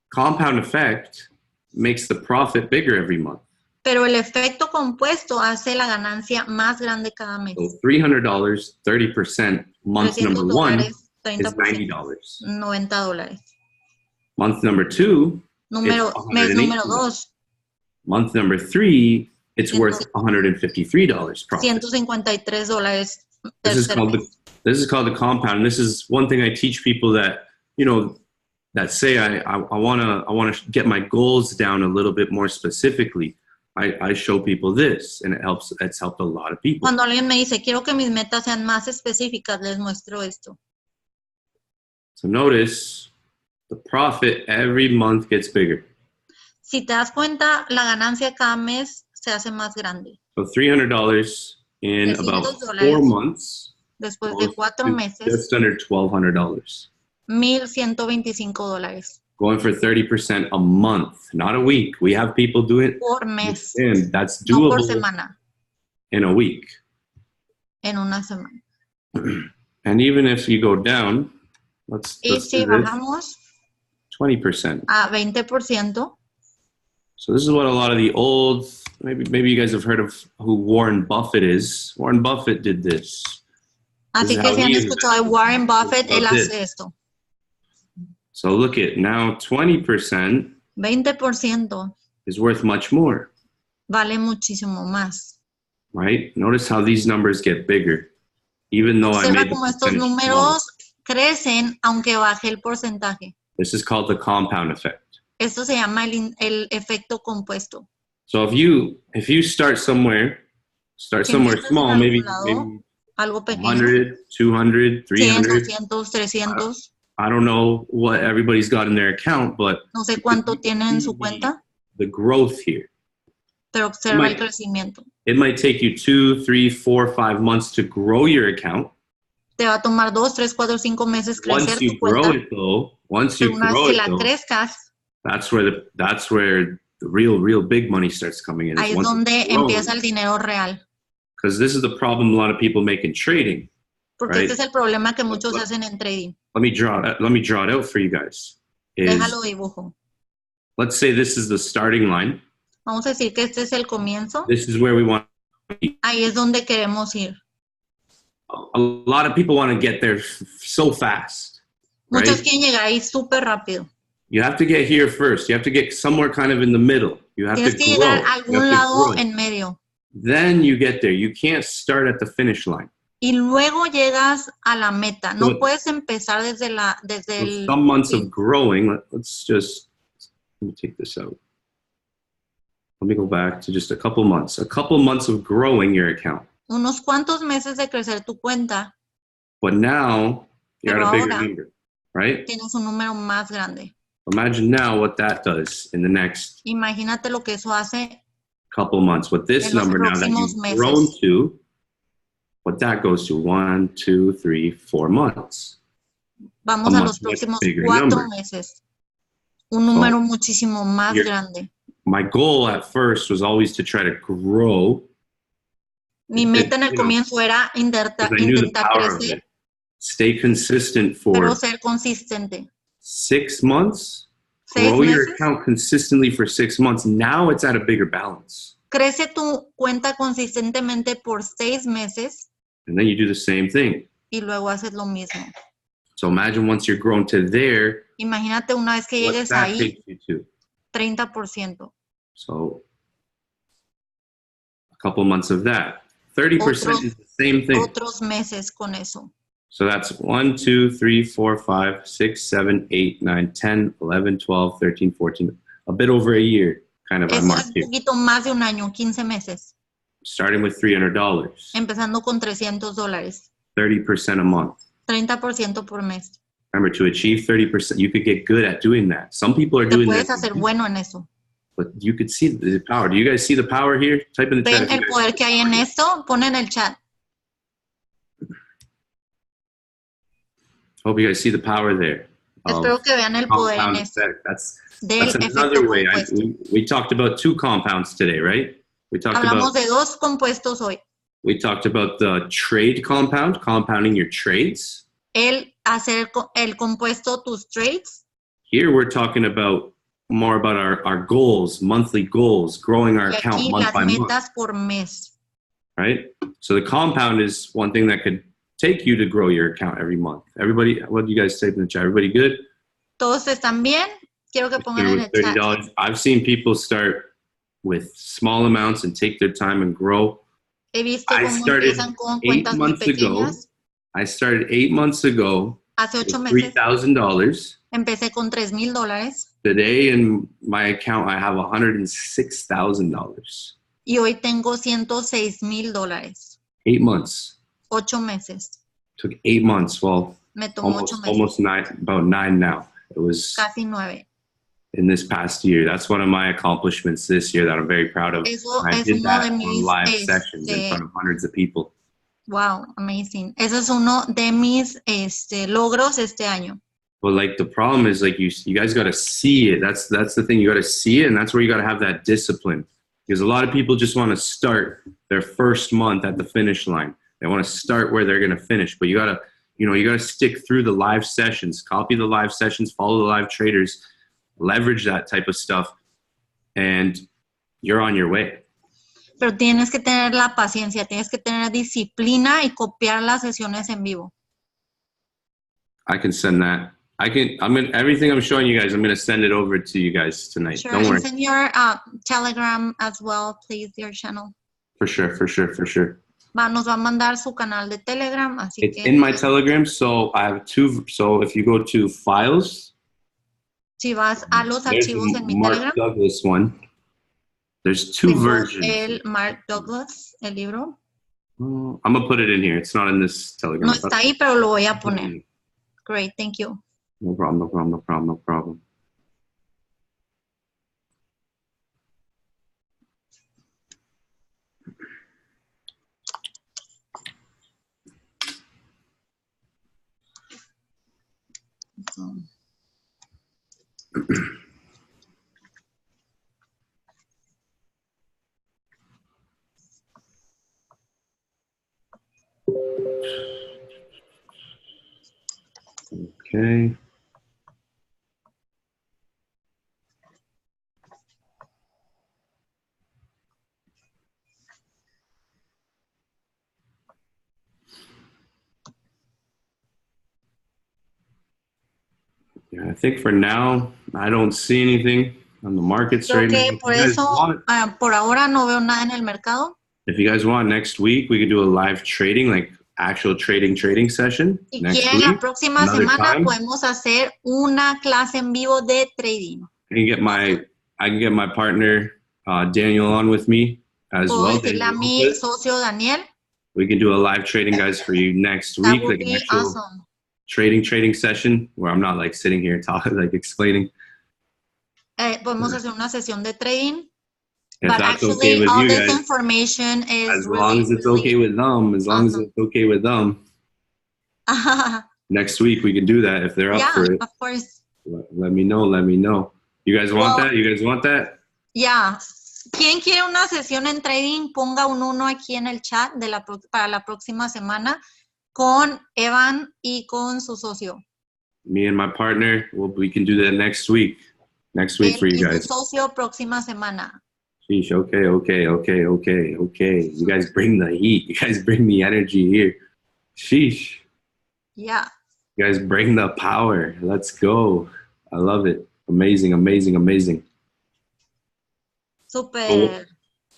compound effect makes the profit bigger every month. Pero el efecto compuesto hace la ganancia más grande cada mes. So $300, 30%, month number one $300, is 30%, $90. $90. Month number two, Mes número 2, month number three, it's worth $153 profit. $153 This is tercer mes. this is called the compound. This is one thing I teach people that, you know, that say I want to get my goals down a little bit more specifically. I show people this, and it's helped a lot of people. Cuando alguien me dice, quiero que mis metas sean más específicas, les muestro esto. So notice the profit every month gets bigger. Si te das cuenta, la ganancia cada mes se hace más grande. So $300 in about $300 4 months Después de goes 4 to meses, just under $1,200. $1,125 Going for 30% a month, not a week. We have people do it, por mes, and that's no por doable semana, in a week. en una semana. And even if you go down, let's Y do si this, bajamos 20%. a 20%, So this is what a lot of the old, maybe you guys have heard of who Warren Buffett is. Warren Buffett did this. así is que how si han he escuchado de invested. Warren Buffett, él About this. hace esto. So look at now 20% 20% is worth much more, vale muchísimo más. right? Notice how these numbers get bigger, even though I Observa made the cómo estos percentage smaller. números crecen aunque baje el porcentaje. This is called the compound effect. Esto se llama el efecto compuesto. So if you start somewhere Si empiezas en small, algún maybe lado, algo pequeño, 100, 200, 100, 300. 200, 300, I don't know what everybody's got in their account, but no sé cuánto tienen en su cuenta, the growth here. pero observa el crecimiento. It might take you 2, 3, 4, 5 months to grow your account. Te va a tomar 2, 3, 4, 5 meses crecer Once tu you grow cuenta. it though, Pero una vez que la crezcas, that's where the real big money starts coming in. ahí es donde empieza el dinero real. Because this is the problem a lot of people make in trading. Porque Right. este es el problema que muchos hacen en trading. Let me draw it out for you guys. Déjalo dibujo. Let's say this is the starting line. Vamos a decir que este es el comienzo. This is where we want to be. Ahí es donde queremos ir. A lot of people want to get there so fast. Muchos Right? quieren llegar ahí súper rápido. You have to get here first. You have to get somewhere kind of in the middle. You have Tienes to que grow. llegar a You have algún to lado grow. en medio. Then you get there. You can't start at the finish line. Y luego llegas a la meta. No So- puedes empezar desde So el... some months fin. of growing, let me take this out. Let me go back to just a couple months. A couple months of growing your account. Unos cuantos meses de crecer tu cuenta, But now you're Pero at a bigger ahora- number, right? tienes un número más grande. Imagine now what that does in the next Imagínate lo que eso hace couple months. What this En los number now that próximos you've meses. grown to, what that goes to 1, 2, 3, 4 months. Vamos A a much, los próximos much bigger 4 number. meses. Un número muchísimo más you're- grande. My goal at first was always to try to grow. Mi meta en el You know, comienzo era 'cause I knew the intentar power of crecer, it. Stay consistent for pero ser consistente. 6 months. 6 Grow your meses, account consistently for 6 months. Now it's at a bigger balance. crece tu cuenta consistentemente por 6 meses And then you do the same thing. y luego haces lo mismo. So imagine once you're grown to there, Imagínate una vez que what llegues that ahí, takes you to. 30%. So a couple months of that. 30% is the same thing. Otros meses con eso. So that's 1, 2, 3, 4, 5, 6, 7, 8, 9, 10, 11, 12, 13, 14. A bit over a year, kind of I Eso es marked un here. poquito más de un año, 15 meses. Starting with $300, Empezando con $300, 30% a month. 30% por mes. Remember, to achieve 30%, you could get good at doing that. Some people are Te doing puedes that, hacer bueno en eso. but you could see the power. Do you guys see the power here? Type in the chat. ¿Ven if you el guys poder see que hay en esto? Pon en el chat. Hope you guys see the power there. of Espero que vean el poder en compound esto. effect. That's Del another efecto way. compuesto. We talked about 2 compounds today, right? We talked Hablamos about de 2 compuestos hoy. the trade compound, compounding your trades. El hacer el compuesto tus trades. Here we're talking about more about our goals, monthly goals, growing our Y account aquí month las by month, metas por mes. right? So the compound is one thing that could take you to grow your account every month. Everybody, what do you guys say in the chat? Everybody good? ¿Todos están bien? Quiero que pongan en With el chat. $30. I've seen people start with small amounts and take their time and grow. He visto I cómo started empiezan con 8 cuentas muy months ago. pequeñas. I started 8 months ago Hace with 8 meses $3,000. empecé con $3,000 Today in my account, I have $106,000. y hoy tengo $106,000. 8 months. 8 meses. Took 8 months. Well, Me tomó 8 meses. Almost 9, about 9 now. It was casi 9. In this past year. That's one of my accomplishments this year that I'm very proud of. Eso I es did uno that de on mis, live sessions in front of hundreds of people. Wow, amazing. Eso es uno de mis logros este año. But like the problem is like you guys got to see it. That's the thing. You got to see it, and that's where you got to have that discipline. Because a lot of people just want to start their first month at the finish line. They want to start where they're going to finish. But you got to stick through the live sessions, copy the live sessions, follow the live traders, leverage that type of stuff, and you're on your way. Pero tienes que tener la paciencia, tienes que tener disciplina y copiar las sesiones en vivo. I can send that. Everything I'm showing you guys, I'm going to send it over to you guys tonight. Sure, Don't worry. and send your Telegram as well, please, your channel. For sure. Nos va a mandar su canal de Telegram, así It's que... in my Telegram, so I have 2. So if you go to files, si vas a los archivos en mi Mark Telegram, Douglas one. There's 2 versions. El Mark Douglas, el libro. I'm going to put it in here. It's not in this Telegram. No está ahí, pero lo voy a poner. Great, thank you. No problem. Okay. Yeah, I think for now, I don't see anything on the markets right now. Por eso, por ahora no veo nada en el mercado. If you guys want, next week we could do a live trading, like actual trading session. Si next quieren, week, la próxima semana time. podemos hacer una clase en vivo de trading. I can get my partner Daniel on with me as Puedo well. decirle a mi socio Daniel. We can do a live trading, guys, for you next week, like an actual awesome. trading session where I'm not like sitting here talking, like explaining. Podemos hacer una sesión de trading. If But that's actually, okay with all you this guys, information is as really, long as it's okay with them, next week we can do that if they're up for it. Of course. Let me know. You guys want that? Yeah. ¿Quién quiere una sesión en trading? Ponga un 1 aquí en el chat para la próxima semana con Evan y con su socio. Me and my partner, we can do that next week. Next week for you guys. Su socio próxima semana. Sheesh, okay. You guys bring the heat. You guys bring the energy here. Sheesh. Yeah. You guys bring the power. Let's go. I love it. Amazing. Super. So,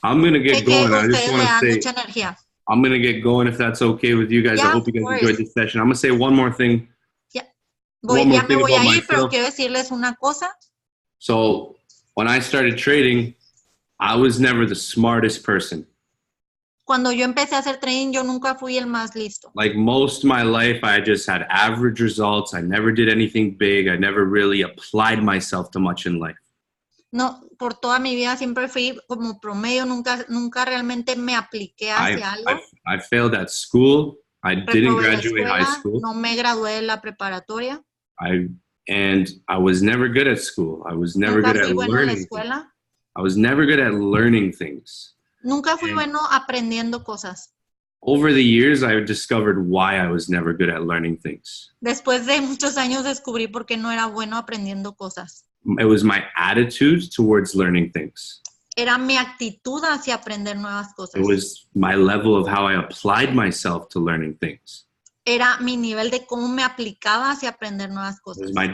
I'm going to get going. I just want to say, I'm going to get going if that's okay with you guys. Yeah, I hope you guys enjoyed this session. I'm going to say one more thing. Ya me voy a ir, pero quiero decirles una cosa. So when I started trading, I was never the smartest person. Cuando yo empecé a hacer trading, yo nunca fui el más listo. Like most of my life, I just had average results. I never did anything big. I never really applied myself to much in life. No, por toda mi vida siempre fui como promedio, nunca realmente me apliqué hacia algo. I failed at school. I didn't graduate high school. No me gradué de la preparatoria. And I was never good at school. I was never good at learning. I was never good at learning things. Nunca fui bueno aprendiendo cosas. Over the years, I discovered why I was never good at learning things. Después de muchos años descubrí por qué no era bueno aprendiendo cosas. It was my attitude towards learning things. Era mi actitud hacia aprender nuevas cosas. It was my level of how I applied myself to learning things. Era mi nivel de cómo me aplicaba hacia aprender nuevas cosas. It was my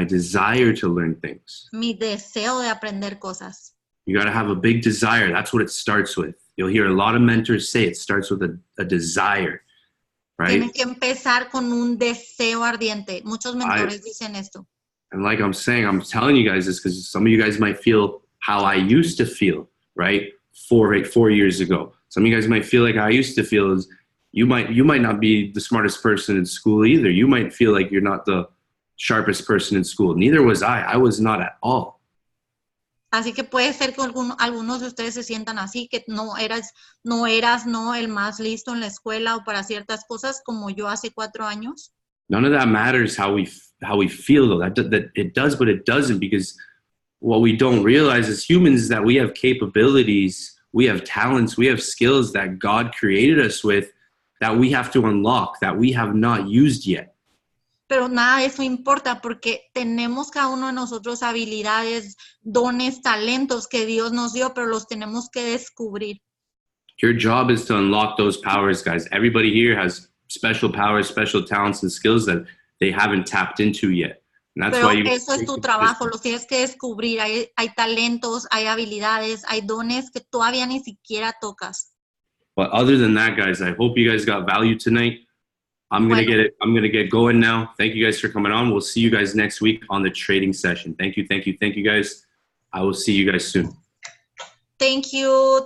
desire to learn things. Mi deseo de aprender cosas. You got to have a big desire. That's what it starts with. You'll hear a lot of mentors say it starts with a desire, right? Tienes que empezar con un deseo ardiente. Muchos mentores dicen esto. And like I'm saying, I'm telling you guys this because some of you guys might feel how I used to feel, right? 4 years ago. Some of you guys might feel like I used to feel is You might not be the smartest person in school either. You might feel like you're not the sharpest person in school. Neither was I. I was not at all. Así que puede ser que algunos de ustedes se sientan así, que no eras el más listo en la escuela o para ciertas cosas como yo hace 4 años. None of that matters how we feel though. That it does, but it doesn't, because what we don't realize as humans is that we have capabilities, we have talents, we have skills that God created us with that we have to unlock, that we have not used yet. Pero nada de eso importa porque tenemos cada uno de nosotros habilidades, dones, talentos que Dios nos dio, pero los tenemos que descubrir. Your job is to unlock those powers, guys. Everybody here has special powers, special talents and skills that they haven't tapped into yet. And that's Pero why eso es tu trabajo, los tienes que descubrir. Hay talentos, hay habilidades, hay dones que todavía ni siquiera tocas. But other than that, guys, I hope you guys got value tonight. I'm gonna get going now. Thank you guys for coming on. We'll see you guys next week on the trading session. Thank you, guys. I will see you guys soon. Thank you.